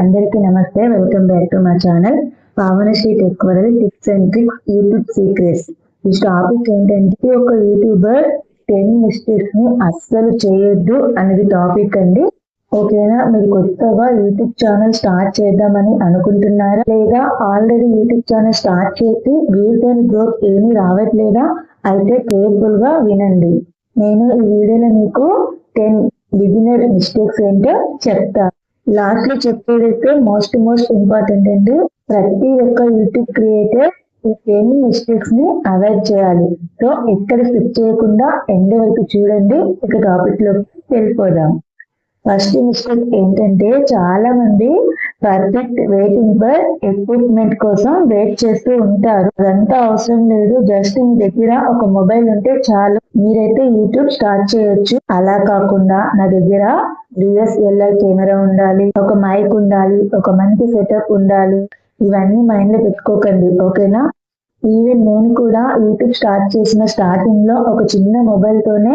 అందరికీ నమస్తే. Welcome back to my channel Pavanasri tech world tips and tricks YouTube secrets. ఈ topic ఏంటంటే ఒక యూట్యూబర్ 10 మిస్టేక్స్ ని అస్సలు చేయొద్దు అనేది టాపిక్ అండి. ఓకేనా? మీరు కొత్తగా యూట్యూబ్ ఛానల్ స్టార్ట్ చేద్దామని అనుకుంటున్నారా, లేదా ఆల్రెడీ యూట్యూబ్ ఛానల్ స్టార్ట్ చేసి వ్యూస్ అండ్ గ్రోత్ ఏమీ రావట్లేదా? అయితే కేర్ఫుల్ గా వినండి. నేను ఈ వీడియోలో మీకు 10 బిగినర్ మిస్టేక్స్ ఏంటో చెప్తాను. లాస్ట్ లో చెప్పేదైతే మోస్ట్ ఇంపార్టెంట్ అండి. ప్రతి ఒక్క యూట్యూబ్ క్రియేటర్ ఈ 10 మిస్టేక్స్ ని అవాయిడ్ చేయాలి. సో ఎక్కడ స్కిప్ చేయకుండా ఎండ్ వరకు చూడండి. ఇక టాపిక్ లో వెళ్ళిపోదాం. ఫస్ట్ మిస్టేక్ ఏంటంటే, చాలా మంది పర్ఫెక్ట్ వెయిటింగ్ ఫర్ ఎక్విప్మెంట్ కోసం వెయిట్ చేస్తూ ఉంటారు. అదంతా అవసరం లేదు. జస్ట్ మీ దగ్గర ఒక మొబైల్ ఉంటే చాలు, మీరైతే యూట్యూబ్ స్టార్ట్ చేయొచ్చు. అలా కాకుండా నా దగ్గర DSLR కెమెరా ఉండాలి, ఒక మైక్ ఉండాలి, ఒక మంచి సెటప్ ఉండాలి, ఇవన్నీ మైండ్ లో పెట్టుకోకండి. ఓకేనా? ఈవెన్ నేను కూడా యూట్యూబ్ స్టార్ట్ చేసిన స్టార్టింగ్ లో ఒక చిన్న మొబైల్ తోనే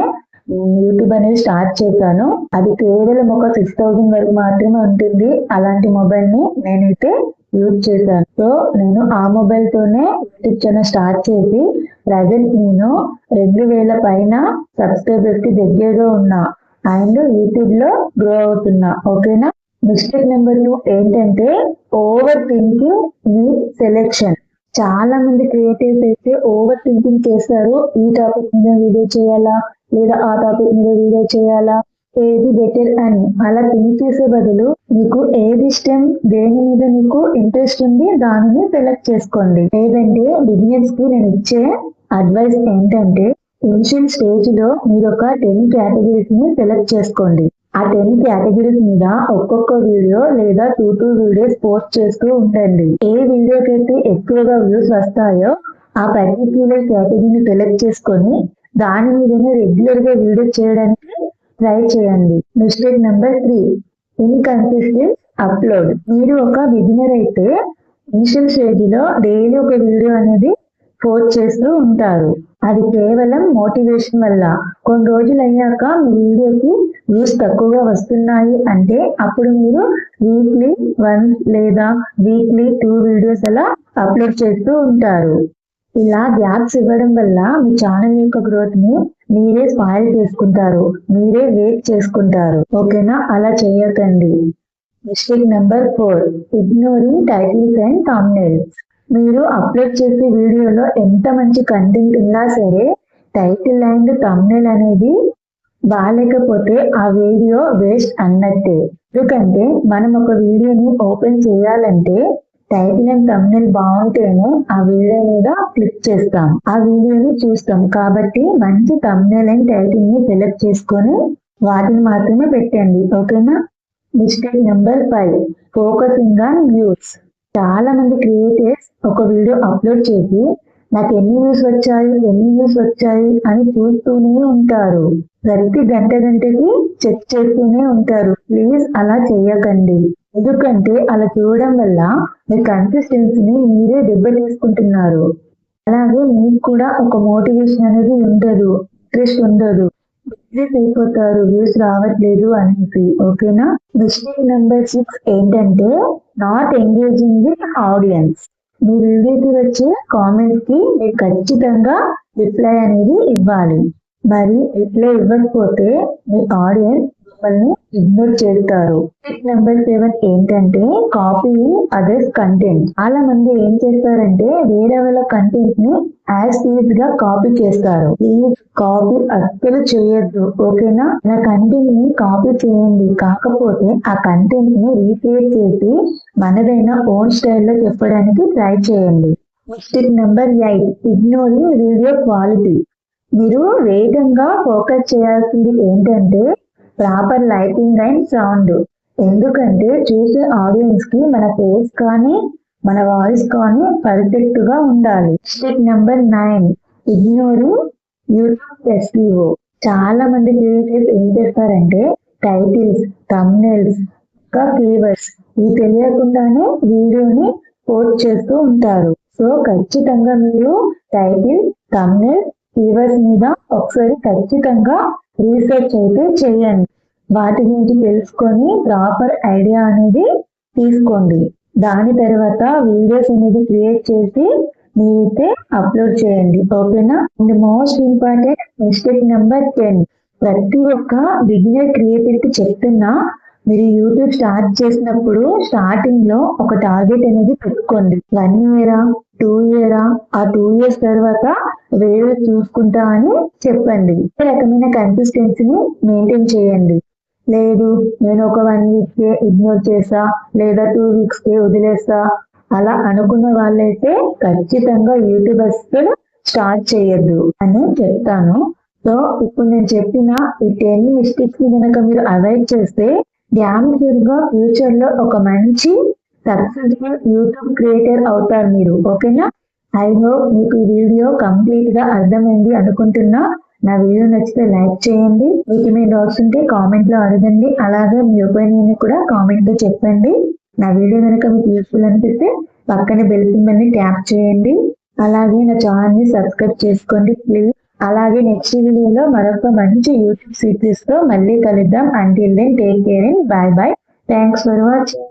యూట్యూబ్ అనేది స్టార్ట్ చేశాను. అది కేవలం ఒక 6,000 వరకు మాత్రమే ఉంటుంది. అలాంటి మొబైల్ ని నేనైతే యూజ్ చేశాను. సో నేను ఆ మొబైల్ తోనే యూట్యూబ్ ఛానల్ స్టార్ట్ చేసి ప్రజెంట్ నేను 2,000 పైన సబ్స్క్రైబర్స్ కి దగ్గరగా ఉన్నా అండ్ యూట్యూబ్ లో గ్రో అవుతున్నా. ఓకేనా? మిస్టేక్ నెంబర్ 2 ఏంటంటే, ఓవర్ థింకింగ్ మీ సెలెక్షన్. చాలా మంది క్రియేటివ్స్ అయితే ఓవర్ థింకింగ్ చేస్తారు. ఈ టాపిక్ మీద వీడియో చేయాలా, లేదా ఆ టాపిక్ మీద వీడియో చేయాలా, ఏది బెటర్ అని. అలా థింక్ చేసే బదులు మీకు ఏది ఇష్టం, దేని మీద మీకు ఇంట్రెస్ట్ ఉంది, దానిని సెలెక్ట్ చేసుకోండి. లేదంటే బిగినర్స్ కి నేను ఇచ్చే అడ్వైస్ ఏంటంటే, ఇనిషియల్ స్టేజ్ లో మీరు ఒక 10 కేటగిరీస్ ని సెలెక్ట్ చేసుకోండి. ఆ 10 కేటగిరీస్ మీద ఒక్కొక్క వీడియో లేదా 2 వీడియోస్ పోస్ట్ చేస్తూ ఉండండి. ఏ వీడియోకి అయితే ఎక్కువగా వ్యూస్ వస్తాయో ఆ పర్టిక్యులర్ కేటగిరీని సెలెక్ట్ చేసుకొని దాని మీదనే రెగ్యులర్ గా వీడియో చేయడానికి ట్రై చేయండి. Mistake number 3, inconsistent upload. మీరు ఒక బిగినర్ అయితే ఇనిషియల్ స్టేజ్ లో డైలీ ఒక వీడియో అనేది పోస్ట్ చేస్తూ ఉంటారు. అది కేవలం మోటివేషన్ వల్ల. కొన్ని రోజులు అయ్యాక మీ వీడియోకి వ్యూస్ తక్కువగా వస్తున్నాయి అంటే అప్పుడు మీరు వీక్లీ 1 లేదా వీక్లీ 2 వీడియోస్ అలా అప్లోడ్ చేస్తూ ఉంటారు. ఇలా గ్యాప్స్ ఇవ్వడం వల్ల మీ ఛానల్ యొక్క గ్రోత్ ని మీరే స్పాయిల్ చేసుకుంటారు, మీరే వేస్ట్ చేసుకుంటారు. ఓకేనా? అలా చేయకండి. Mistake number 4, ignoring titles and thumbnails. మీరు అప్లోడ్ చేసే వీడియోలో ఎంత మంచి కంటెంట్ ఉన్నా సరే టైటిల్ అండ్ థంబ్నెయిల్ అనేది బాగాలేకపోతే ఆ వీడియో వేస్ట్ అన్నట్టే. ఎందుకంటే మనం ఒక వీడియోని ఓపెన్ చేయాలంటే టైటిల్ అండ్ థంబ్నెయిల్ బాగుంటేనే ఆ వీడియో మీద క్లిక్ చేస్తాం, ఆ వీడియోని చూస్తాం. కాబట్టి మంచి థంబ్నెయిల్ అండ్ టైటిల్ ని సెలెక్ట్ చేసుకొని వాటిని మాత్రమే పెట్టండి. ఓకేనా? Mistake number 5, focusing on views. చాలా మంది క్రియేటర్స్ ఒక వీడియో అప్లోడ్ చేసి నాకు ఎన్ని వ్యూస్ వచ్చాయి అని చూస్తూనే ఉంటారు. ప్రతి గంటకి చెక్ చేస్తూనే ఉంటారు. ప్లీజ్ అలా చేయకండి. ఎందుకంటే అలా చూడడం వల్ల మీ కన్సిస్టెన్సీని మీరే దెబ్బతీసుకుంటున్నారు. అలాగే మీకు కూడా ఒక మోటివేషన్ అనేది ఉండదు, ఇంట్రెస్ట్ ఉండదు, అయిపోతారు వ్యూస్ రావట్లేదు అనేసి. ఓకేనా? మిస్టేక్ నెంబర్ 6 ఏంటంటే, నాట్ ఎంగేజింగ్ విత్ ఆడియన్స్. మీ వీడియోకి వచ్చే కామెంట్స్ కి మీరు ఖచ్చితంగా రిప్లై అనేది ఇవ్వాలి. మరి రిప్లై ఇవ్వకపోతే మీ ఆడియన్స్ మిమ్మల్ని ఇగ్నోర్ చేస్తారు. మిస్టేక్ నెంబర్ 7 ఏంటంటే, కాపీయింగ్ అదర్స్ కంటెంట్. చాలా మంది ఏం చేస్తారంటే వేరే వాళ్ళ కంటెంట్ ని యాజ్ ఈజ్ గా కాపీ చేస్తారు. ప్లీజ్ కాపీ అస్సలు చేయొద్దు. ఓకేనా? నా కంటెంట్ ని కాపీ చేయండి, కాకపోతే ఆ కంటెంట్ ని రీక్రియేట్ చేసి మనదైన ఓన్ స్టైల్లో చెప్పడానికి ట్రై చేయండి. Mistake number 8, ignoring video quality. మీరు వేగంగా ఫోకస్ చేయాల్సింది ఏంటంటే ప్రాపర్ లైటింగ్ అండ్ సౌండ్. ఎందుకంటే చూసే ఆడియన్స్ కి మన ఫేస్ కానీ మన వాయిస్ కానీ పర్ఫెక్ట్ గా ఉండాలి. Mistake number 9, ignoring YouTube SEO. చాలా మంది క్రియేటర్స్ ఏం చేస్తారంటే టైటిల్స్, థంబ్నెయిల్స్, ఇంకా కీవర్డ్స్ ఇవి తెలియకుండానే వీడియోని పోస్ట్ చేస్తూ ఉంటారు. సో ఖచ్చితంగా మీరు టైటిల్, థంబ్నెయిల్, కీవర్డ్స్ మీద ఒకసారి ఖచ్చితంగా రీసెర్చ్ అయితే చేయండి. వాటి గురించి తెలుసుకొని ప్రాపర్ ఐడియా అనేది తీసుకోండి. దాని తర్వాత వీడియోస్ అనేది క్రియేట్ చేసి మీరైతే అప్లోడ్ చేయండి. ఓకేనా? And most important mistake number 10, ప్రతి ఒక్క బిగినర్ క్రియేటర్ కి చెప్తున్నా, మీరు యూట్యూబ్ స్టార్ట్ చేసినప్పుడు స్టార్టింగ్ లో ఒక టార్గెట్ అనేది పెట్టుకోండి. 1 ఇయరా, 2 ఇయరా, ఆ 2 ఇయర్స్ తర్వాత వేరే చూసుకుంటా అని చెప్పండి. ఈ రకమైన కన్సిస్టెన్సీని మెయింటైన్ చేయండి. లేదు నేను ఒక 1 వీక్ కే ఇగ్నోర్ చేసా, లేదా 2 వీక్స్ కే వదిలేస్తా అలా అనుకున్న వాళ్ళైతే ఖచ్చితంగా యూట్యూబ్ అస్సలు స్టార్ట్ చేయొద్దు అని చెప్తాను. సో ఇప్పుడు నేను చెప్పిన ఈ 10 మిస్టేక్స్ ని కనుక మీరు అవాయిడ్ చేస్తే డ్యామ్ షూర్ గా ఫ్యూచర్ లో ఒక మంచి సక్సెస్ఫుల్ యూట్యూబ్ క్రియేటర్ అవుతారు మీరు. ఓకేనా? ఐ హోప్ మీకు ఈ వీడియో కంప్లీట్ గా అర్థమైంది అనుకుంటున్నా. నా వీడియో నచ్చితే లైక్ చేయండి. మీకు మీ డౌట్స్ ఉంటే కామెంట్ లో అడగండి. అలాగే మీ ఒపీనియన్ కూడా కామెంట్ లో చెప్పండి. నా వీడియో కనుక మీకు యూస్ఫుల్ అనిపిస్తే పక్కన బెల్ సింబల్ ని ట్యాప్ చేయండి. అలాగే నా ఛానల్ ని సబ్స్క్రైబ్ చేసుకోండి ప్లీజ్. అలాగే నెక్స్ట్ వీడియోలో మరొక మంచి యూట్యూబ్ సీక్రెట్స్ తో మళ్ళీ కలుద్దాం. Until then take care and bye bye. Thanks for watching.